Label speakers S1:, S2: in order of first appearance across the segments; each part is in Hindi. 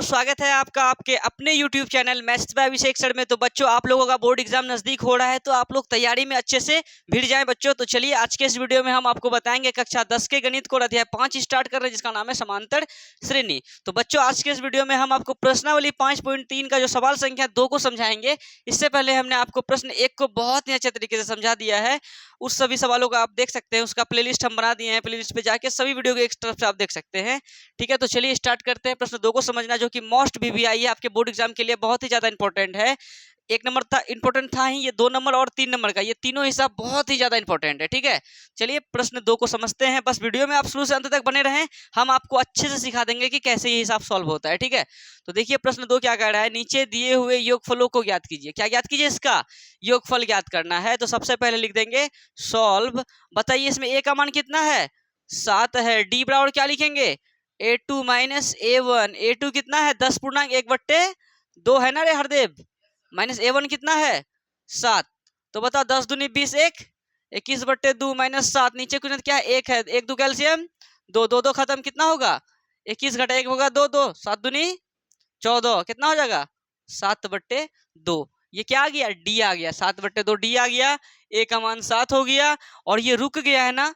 S1: तो स्वागत है आपका आपके अपने YouTube channel maths by Abhishek sir में। तो बच्चों, आप लोगों का बोर्ड एग्जाम नजदीक हो रहा है, तो आप लोग तैयारी में अच्छे से भिड़ जाएं बच्चों। तो चलिए, आज के इस वीडियो में हम आपको बताएंगे कक्षा 10 के गणित को अध्याय 5 स्टार्ट कर रहे हैं, जिसका नाम है समांतर श्रेणी। तो बच्चों, आज के इस वीडियो में हम आपको प्रश्नावली 5.3 का जो सवाल संख्या 2 को समझाएंगे। इससे पहले हमने आपको प्रश्न 1 को बहुत ही अच्छे तरीके से समझा दिया है। उस सभी सवालों को आप देख सकते हैं, उसका प्लेलिस्ट हम बना दिए हैं। प्लेलिस्ट पे जाके सभी वीडियो को एक तरफ से आप देख सकते हैं। ठीक है, तो चलिए स्टार्ट करते हैं। प्रश्न 2 को समझना, जो कि मोस्ट VVI है, आपके बोर्ड एग्जाम के लिए बहुत ही ज्यादा इंपॉर्टेंट है। 1 नंबर था इंपॉर्टेंट था ही, ये 2 नंबर और 3 नंबर का, ये तीनों हिसाब बहुत ही ज्यादा इंपॉर्टेंट है। ठीक है, चलिए प्रश्न 2 को समझते हैं। बस वीडियो में आप शुरू से अंत तक बने रहें, हम आपको अच्छे से सिखा देंगे कि कैसे ये हिसाब सॉल्व होता है। ठीक है, तो देखिए प्रश्न 2 क्या कह रहा है। नीचे दिए हुए योगफलों को ज्ञात कीजिए। क्या ज्ञात कीजिए? इसका योगफल ज्ञात करना है। तो सबसे पहले लिख देंगे सॉल्व। बताइए इसमें a का मान कितना है? 7 है। d बराबर क्या लिखेंगे? a2 minus a1। a2 कितना है? 10/1/2 है ना रे हरदेव। माइनस a1 कितना है? 7। तो बताओ 10 दूनी 20, 1 21/2 माइनस 7। नीचे कुछ क्या है? 1 है। 1 2 कैल्शियम 2 2 2 खत्म। कितना होगा? 21 घटा 1 होगा 2 2। 7 दूनी 14। कितना हो जाएगा? 7/2। ये क्या आ गया? डी आ गया। 7/2 डी आ गया। ए का मान 7 हो गया और ये रुक गया है ना।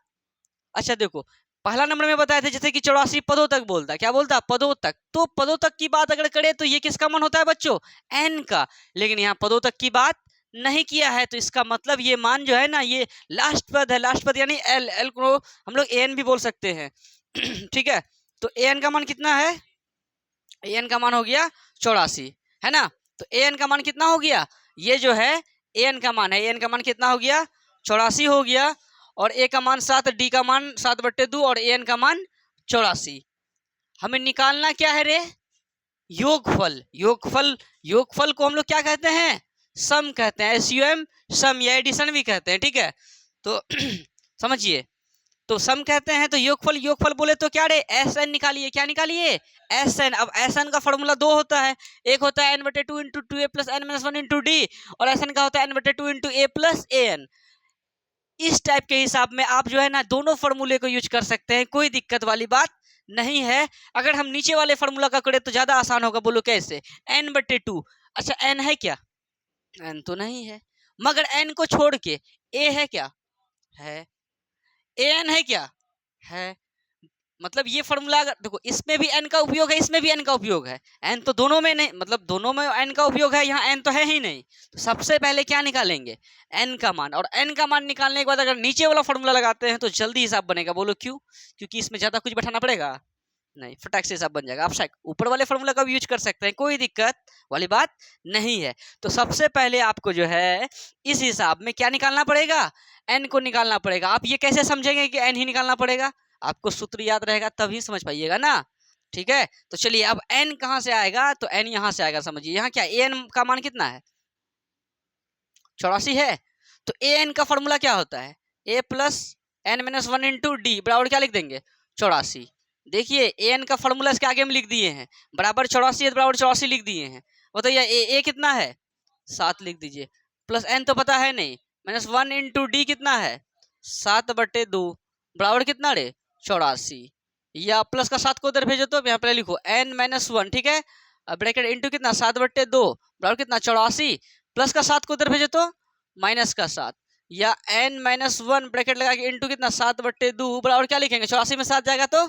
S1: अच्छा देखो, पहला नंबर में बताए थे जैसे कि 84 पदों तक बोलता है। क्या बोलता है? पदों तक। तो पदों तक की बात अगर करें तो ये किसका मान होता है बच्चों? एन का। लेकिन यहाँ पदों तक की बात नहीं किया है, तो इसका मतलब ये मान जो है ना, ये लास्ट पद है। लास्ट पद यानी एल। एल को हम लोग एन भी बोल सकते हैं। ठीक है, तो एन का मान कितना है? एन का मान हो गया 84, है ना। तो एन का मान कितना हो गया? ये जो है एन का मान है। एन का मान कितना हो गया? 84 हो गया। और ए का मान 7, डी का मान 7/2 और एन का मान 84। हमें निकालना क्या है रे? योगफल। योगफल, योगफल को हम लोग क्या कहते हैं? सम कहते हैं। SUM सम या एडिशन भी कहते हैं। ठीक है, तो समझिए, तो सम कहते हैं। तो योगफल, योगफल बोले तो क्या रे? SN निकालिए। क्या निकालिए? SN। अब SN का फॉर्मूला 2 होता है। एक होता है n/2 × 2a + n-1 × d, और SN का होता है n/2 × a + an। इस टाइप के हिसाब में आप जो है ना दोनों फॉर्मूले को यूज कर सकते हैं, कोई दिक्कत वाली बात नहीं है। अगर हम नीचे वाले फॉर्मूला का करें तो ज्यादा आसान होगा। बोलो कैसे? n/2। अच्छा, n है क्या? n तो नहीं है, मगर n को छोड़ के a है क्या? है। an है क्या? है। मतलब ये फॉर्मूला अगर देखो, इसमें भी n का उपयोग है, इसमें भी n का उपयोग है। n तो दोनों में नहीं, मतलब दोनों में n का उपयोग है, यहाँ n तो है ही नहीं। तो सबसे पहले क्या निकालेंगे? n का मान। और n का मान निकालने के बाद अगर नीचे वाला फॉर्मूला लगाते हैं तो जल्दी हिसाब बनेगा। बोलो क्यों? क्योंकि इसमें ज्यादा कुछ बैठाना पड़ेगा नहीं, फटाक से हिसाब बन जाएगा। आप ऊपर वाले फॉर्मूला का भी यूज कर सकते हैं, कोई दिक्कत वाली बात नहीं है। तो सबसे पहले आपको जो है इस हिसाब में क्या निकालना पड़ेगा? n को निकालना पड़ेगा। आप ये कैसे समझेंगे कि n ही निकालना पड़ेगा? आपको सूत्र याद रहेगा तभी समझ पाइएगा ना। ठीक है, तो चलिए अब n कहां से आएगा? तो n यहां से आएगा। समझिए यहाँ क्या an का मान कितना है? 84 है। तो an का फॉर्मूला क्या होता है? a + n-1 × d बराबर क्या लिख देंगे? 84। देखिए an का फॉर्मूला इसके आगे में लिख दिए हैं, बराबर 84 है, बराबर 84 लिख दिए हैं। बताइए a कितना है? 7 लिख दीजिए। प्लस n तो पता है नहीं, -1 × d कितना है? 7/2 बराबर कितना रे? 84। या प्लस का 7 को उधर भेजो तो यहाँ पर लिखो n-1। ठीक है, ब्रैकेट इंटू कितना? 7/2 बराबर कितना? 84। प्लस का 7 को उधर भेजो तो माइनस का 7, या n-1 ब्रैकेट लगा के इंटू कितना? 7/2 बराबर क्या लिखेंगे? 84 में 7 जाएगा तो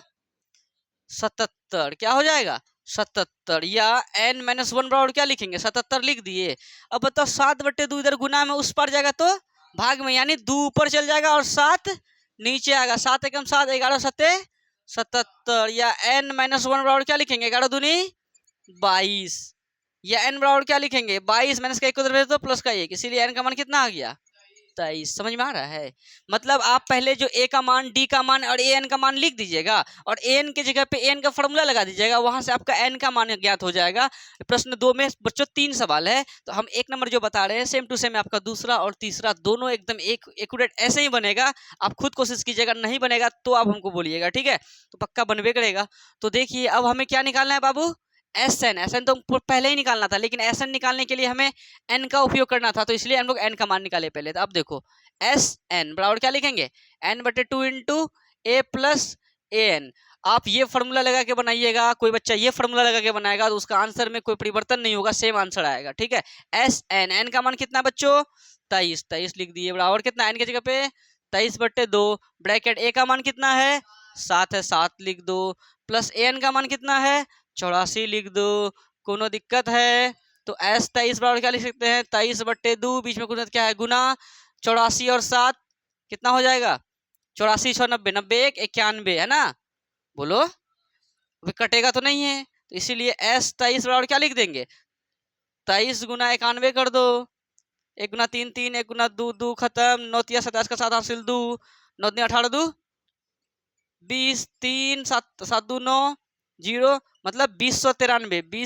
S1: 77। क्या हो जाएगा? 77। या n-1 बराबर क्या लिखेंगे? 77 लिख दिए। अब बताओ 7/2 इधर गुना में उस पर जाएगा तो भाग में, यानी 2 ऊपर चल जाएगा और 7 नीचे आएगा। 7 एकम 7, 11 सत्ते 77। या n-1 बराबर क्या लिखेंगे? 11 दूनी 22। या n बराबर क्या लिखेंगे? 22 माइनस का 1 उधर भेज दो, प्लस का 1, इसीलिए n का मान कितना आ गया? 23। समझ में आ रहा है? मतलब आप पहले जो a का मान, d का मान और an का मान लिख दीजिएगा, और an के जगह पे n का फॉर्मूला लगा दीजिएगा, वहां से आपका n का मान ज्ञात हो जाएगा। प्रश्न 2 में बच्चों 3 सवाल है, तो हम 1 नंबर जो बता रहे हैं सेम टू सेम आपका दूसरा और तीसरा दोनों एकदम एक्यूरेट ऐसे ही बनेगा। आप खुद कोशिश कीजिएगा, नहीं बनेगा तो आप हमको बोलिएगा। ठीक है, तो पक्का बनवे करेगा। तो देखिए अब हमें क्या निकालना है बाबू? SN तो पहले ही निकालना था, लेकिन SN निकालने के लिए हमें n का उपयोग करना था, तो इसलिए हम लोग n का मान निकाले पहले। तो अब देखो SN बराबर क्या लिखेंगे? n/2 × a + an। आप ये फार्मूला लगा के बनाइएगा, कोई बच्चा ये फार्मूला लगा के बनाएगा तो उसका आंसर में कोई परिवर्तन नहीं होगा, सेम आंसर आएगा। ठीक है, एस एन, एन का मान कितना बच्चों 23, 23 लिख दिए बराबर कितना एन की जगह पे 23/2, ब्रैकेट ए का मान कितना है 7 है, 7 लिख दो, प्लस एन का मान कितना है 84 लिख दो। कोनो दिक्कत है तो एस 23 बराबर क्या लिख सकते हैं 23/2, बीच में कुछ क्या है गुना, 84 और 7 कितना हो जाएगा 84 6 90, 90 1 91 है ना, बोलो अभी कटेगा तो नहीं है, तो इसीलिए एस 23 बराबर क्या लिख देंगे 23 गुना 91 कर दो, 1 गुना 3 3, 1 गुना 2 2, खत्म, 9 तिया 27 का 7 हासिल 2, 9 दूनी 18 2 20, 3 7 7 2 9 0, मतलब 2093,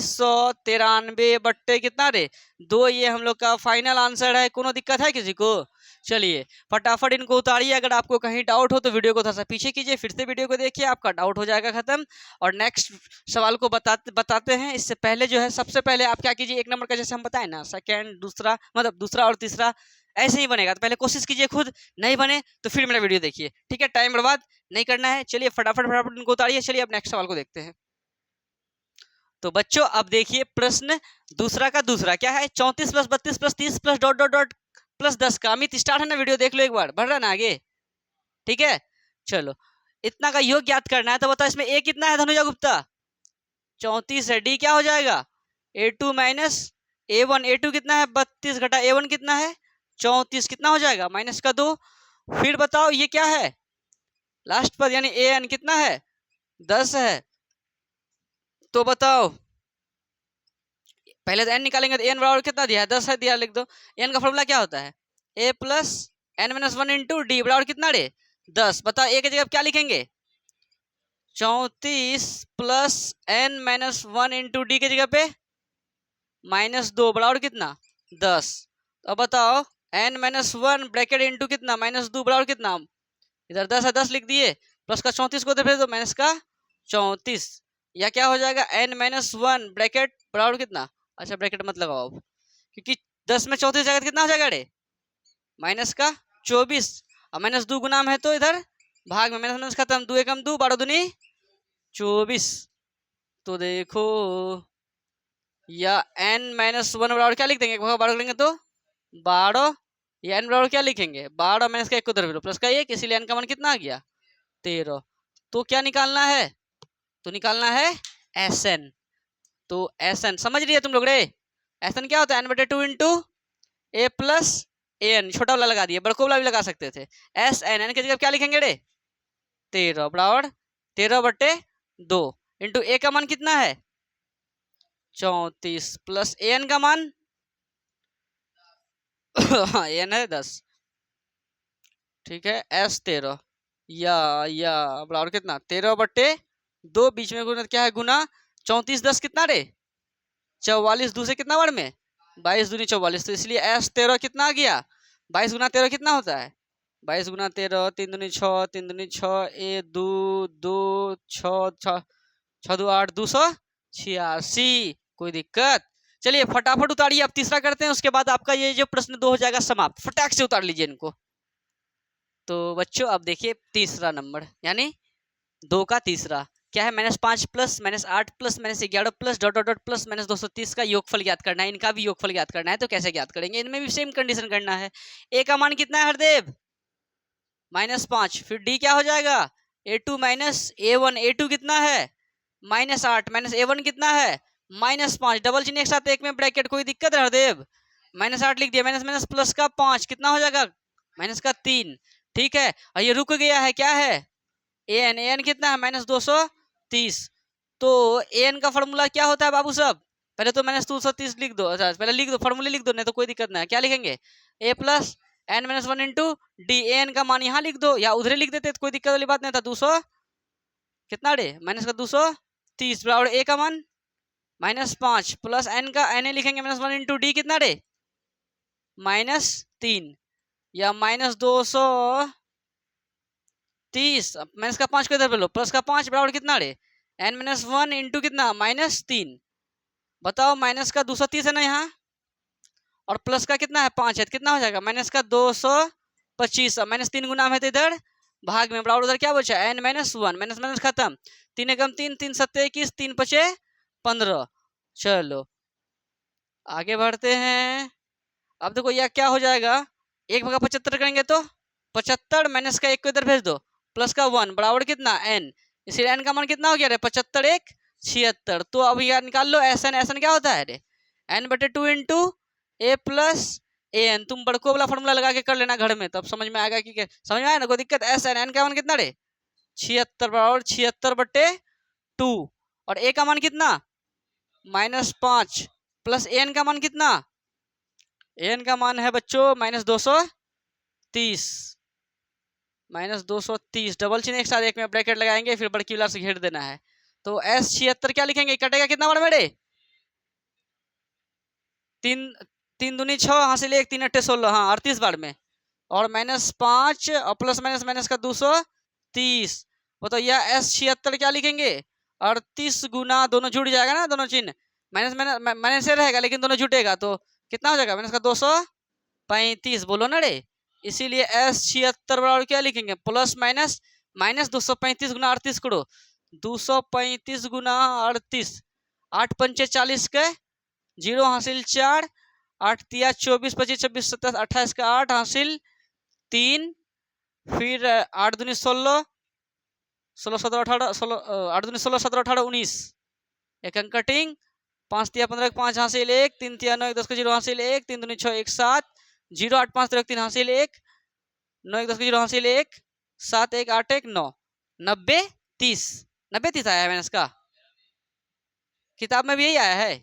S1: 2093 कितना रे 2, ये हम लोग का फाइनल आंसर है। कोनो दिक्कत है किसी को? चलिए फटाफट इनको उतारिए, अगर आपको कहीं डाउट हो तो वीडियो को थोड़ा सा पीछे कीजिए, फिर से वीडियो को देखिए, आपका डाउट हो जाएगा खत्म। और नेक्स्ट सवाल को बताते हैं। इससे पहले जो है सबसे पहले आप क्या कीजिए, 1 नंबर का जैसे हम बताएं ना, सेकंड दूसरा मतलब दूसरा और तीसरा ऐसे ही बनेगा, तो पहले कोशिश कीजिए, खुद नहीं बने तो फिर मेरा वीडियो देखिए। ठीक है, टाइम बर्बाद नहीं करना है। चलिए फटाफट फटाफट इनको उतारिए। चलिए अब नेक्स्ट सवाल को देखते हैं। तो बच्चों अब देखिए प्रश्न दूसरा का दूसरा क्या है, 34 + 32 + 30 + डॉट डॉट डॉट प्लस 10 का। अमित स्टार्ट है ना, वीडियो देख लो एक बार, बढ़ रहा ना आगे। ठीक है, चलो इतना का योग ज्ञात करना है, तो बताओ इसमें ए कितना है धनुजा गुप्ता 34 है, डी क्या हो जाएगा A2 - A1, A2 कितना है 32 घटा A1 कितना है 34, कितना हो जाएगा माइनस का 2। फिर बताओ ये क्या है लास्ट पर, यानी AN कितना है 10 है, तो बताओ पहले तो n निकालेंगे तो n बराबर कितना दिया है 10 है, दिया लिख दो। n का फॉर्मूला क्या होता है a + n - 1 × d बराबर कितना रे 10। बताओ a की जगह क्या लिखेंगे 34 + n - 1 × d की जगह पे -2 बराबर कितना 10। अब बताओ n - 1 ब्रैकेट इंटू कितना -2 बराबर कितना, इधर 10 है 10 लिख दिए, प्लस का 34 को फिर दो माइनस का 34, या क्या हो जाएगा n - 1 ब्रैकेट बराबर कितना, अच्छा ब्रैकेट मत लगाओ अब, क्योंकि 10 में 34 जाएगा कितना हो जाएगा रे माइनस का 24, और -2 गुना में है तो इधर भाग में माइनस खत्म, 2 एकम 2, 12 दूनी 24। तो देखो या n - 1 बराबर क्या लिख देंगे 12 लेंगे तो 12, या n बराबर क्या लिखेंगे 12 माइनस का 1 को उधर प्लस का 1, इसीलिए n का मान कितना आ गया 13। तो क्या निकालना है, तो निकालना है Sn। तो Sn समझ रही है तुम लोग रे, Sn क्या होता है n/2 इंटू a + an, छोटा वाला लगा दिए, बड़को वाला भी लगा सकते थे। Sn, n की जगह क्या लिखेंगे रे 13 बराबर 13/2 इंटू a का मान कितना है 34 प्लस an का मान n है 10। ठीक है S13 या बराबर कितना 13/2, बीच में गुना क्या है गुना, 34 10 कितना रे 44, दूसरे कितना बार में 22 दूनी 44, तो इसलिए S13 कितना आ गया 22 गुना 13 कितना होता है 22 गुना 13, 3 दूनी 6, 3 दूनी 6, 1 2 2 6 6 6 2 8, 286। कोई दिक्कत? चलिए फटाफट उतारिए, अब तीसरा करते हैं, उसके बाद आपका ये जो प्रश्न 2 हो जाएगा समाप्त। फटाक से उतार लीजिए इनको। तो बच्चों अब देखिए तीसरा नंबर, यानी 2 का तीसरा क्या है -5 + -8 + -11 + डॉट डॉट डॉट प्लस -230 का योगफल ज्ञात करना है। इनका भी योगफल ज्ञात करना है, तो कैसे ज्ञात करेंगे, इनमें भी सेम कंडीशन करना है। ए का मान कितना है हरदेव -5, फिर डी क्या हो जाएगा A2 - A1, A2 कितना है -8 -A1 कितना है -5, डबल चिन्ह एक साथ एक में ब्रैकेट, कोई दिक्कत है हरदेव -8 लिख दिया, माइनस माइनस प्लस का 5 कितना हो जाएगा माइनस का 3। ठीक है, और ये रुक गया है क्या है an कितना है -230। तो an का फॉर्मूला क्या होता है बाबू साहब, पहले तो -230 लिख दो, अच्छा पहले लिख दो फॉर्मूले लिख दो, नहीं तो कोई दिक्कत नहीं है। क्या लिखेंगे a + n - 1 × d, an का मान यहाँ लिख दो या उधरे लिख देते तो कोई दिक्कत वाली बात नहीं था। 200 कितना रे माइनस का 230 बराबर a का मान -5 प्लस n का na लिखेंगे -1 × d कितना रे -3, या -230 माइनस का 5 को इधर पे लो, प्लस का 5 बराबर कितना रे n - 1 इंटू कितना -3। बताओ माइनस का 230 है ना यहाँ, और प्लस का कितना है 5 है, तो कितना हो जाएगा माइनस का 225, -3 गुना में है तो इधर भाग में बराबर उधर क्या बचा, n माइनस 1, माइनस माइनस खत्म, 3 एकम 3, 3 सत्ते 21, 3 पचे 15। चलो आगे बढ़ते हैं। अब देखो यह क्या हो जाएगा, 1/75 करेंगे तो 75 माइनस का 1 को इधर भेज दो, प्लस का 1 बराबर कितना n, इसीलिए n का मान कितना हो गया रे, 75 1 76। तो अब यार निकाल लो एस एन क्या होता है रे, n/2 into A plus A N. तुम बड़को वाला फॉर्मूला लगा के कर लेना घर में, तब समझ में आएगा कि समझ में आया ना, कोई दिक्कत। एस एन का मान कितना रे, 76 बराबर 76/2, और ए का मान कितना -5, प्लस एन का मान कितना, एन का मान है बच्चों -230, -230 डबल चिन्ह एक साथ एक में ब्रैकेट लगाएंगे, फिर बड़की वाला से घेर देना है। तो एस 76 क्या लिखेंगे, कटेगा कितना बार मेरे, 3 दूनी 6, हासिल 1, 3 अट्ठे 16, हाँ 38 बार में, और -5 और प्लस माइनस माइनस का 230। बताओ यह एस 76 क्या लिखेंगे, 38 गुना, दोनों जुड़ जाएगा ना, दोनों चिन्ह माइनस माइनस माइनस से रहेगा लेकिन दोनों जुटेगा, तो कितना हो जाएगा, माइनस का 235, बोलो ना रे। इसीलिए एस 76 बराबर क्या लिखेंगे, प्लस माइनस माइनस 235 गुना 38 करो, 235 गुना 38, 8 पंचे 40 के 0 हासिल 4, 8 तिया 24 25 26 27 28 का 8 हासिल 3, फिर 8 दूनी 16, 16 17 18 16, 8 दूनी 16 17 18 19, एक अंक कटिंग, 5 तिया 15 5 हासिल 1, 3 तिया 9 1 10 का 0 हासिल 1, 3 दूनी 6 1 7, 0 8 5 3 3 हासिल 1, 9 1 10 का 0 हासिल 1, 7 1 8 1 9, 90 30, 90 30 आया है मैंने इसका, किताब में भी यही आया है।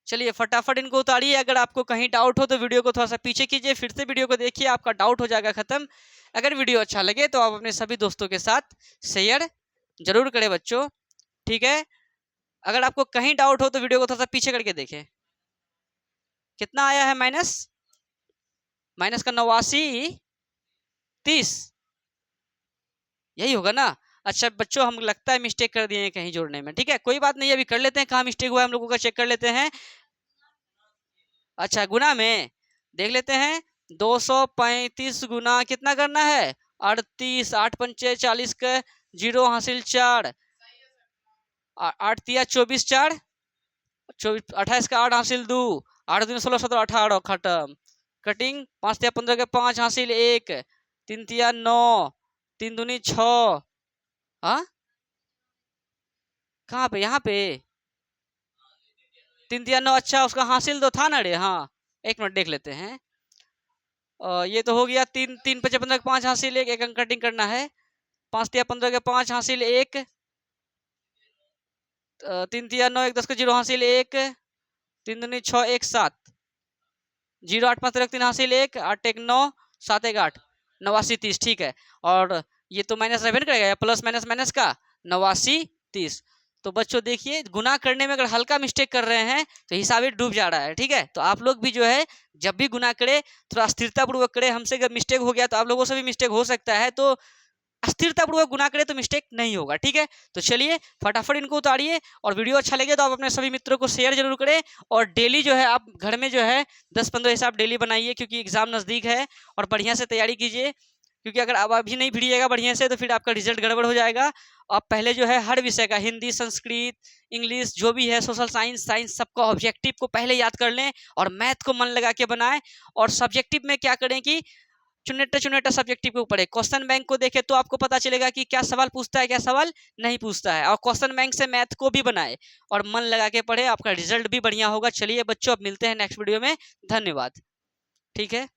S1: चलिए फटाफट इनको उतारिए, अगर आपको कहीं डाउट हो तो वीडियो को थोड़ा सा पीछे कीजिए, फिर से वीडियो को देखिए, आपका डाउट हो जाएगा खत्म। अगर वीडियो अच्छा लगे तो आप अपने सभी दोस्तों के साथ शेयर जरूर करें बच्चों, ठीक है। अगर आपको कहीं डाउट हो तो वीडियो को थोड़ा सा पीछे करके देखें। कितना आया है माइनस, माइनस का 89 30, यही होगा ना। अच्छा बच्चों हम लगता है मिस्टेक कर दिए हैं कहीं जोड़ने में, ठीक है कोई बात नहीं, अभी कर लेते हैं, कहाँ मिस्टेक हुआ है हम लोगों का चेक कर लेते हैं। अच्छा गुना में देख लेते हैं, 235 गुना कितना करना है, 38, 8 पंचे 40 के 0 हासिल 4, 8 तिया 24 4 24 28 का 8 हासिल 2, 8 दूनी 16 17 18 खत्म, कटिंग 5 तिया 15 के 5 हासिल 1, 3 तिया 9, 3 दूनी 6, हाँ कहाँ पे, यहाँ पे 3 तिया 9, अच्छा उसका हासिल तो था ना रे, हाँ एक मिनट देख लेते हैं। ये तो हो गया, 3 3 5 15 के 5 हासिल 1, एक अंक कटिंग करना है, 5 तिया 15 के 5 हासिल 1, 3 तिया 9 1 10 के 0 हासिल 1, 3 दूनी 6 1 7, 0 8 5 3 हासिल 1, 8 1 9 7 1 8, 89 30, ठीक है। और ये तो माइनस रेवेन करेगा, प्लस माइनस माइनस का 89 30। तो बच्चों देखिए गुना करने में अगर हल्का मिस्टेक कर रहे हैं तो हिसाब ही डूब जा रहा है, ठीक है। तो आप लोग भी जो है जब भी गुना करें थोड़ा स्थिरता पूर्वक करें, हमसे अगर मिस्टेक हो गया तो आप लोगों से भी मिस्टेक हो सकता है, तो अस्थिरता पूर्वक गुना करें तो मिस्टेक नहीं होगा, ठीक है। तो चलिए फटाफट इनको उतारिए, और वीडियो अच्छा लगे तो आप अपने सभी मित्रों को शेयर जरूर करें, और डेली जो है आप घर में जो है 10-15 हिसाब डेली बनाइए, क्योंकि एग्जाम नज़दीक है, और बढ़िया से तैयारी कीजिए, क्योंकि अगर आप अभी नहीं भिड़िएगा बढ़िया से तो फिर आपका रिजल्ट गड़बड़ हो जाएगा। आप पहले जो है हर विषय का, हिंदी संस्कृत इंग्लिश जो भी है, सोशल साइंस साइंस, सबका ऑब्जेक्टिव को पहले याद कर लें, और मैथ को मन लगा के बनाएं। और सब्जेक्टिव में क्या करें कि चुनेटा चुनेटा सब्जेक्टिव के ऊपर है, क्वेश्चन बैंक को देखे तो आपको पता चलेगा कि क्या सवाल पूछता है क्या सवाल नहीं पूछता है, और क्वेश्चन बैंक से मैथ को भी बनाए और मन लगा के पढ़े, आपका रिजल्ट भी बढ़िया होगा। चलिए बच्चों अब मिलते हैं नेक्स्ट वीडियो में, धन्यवाद, ठीक है।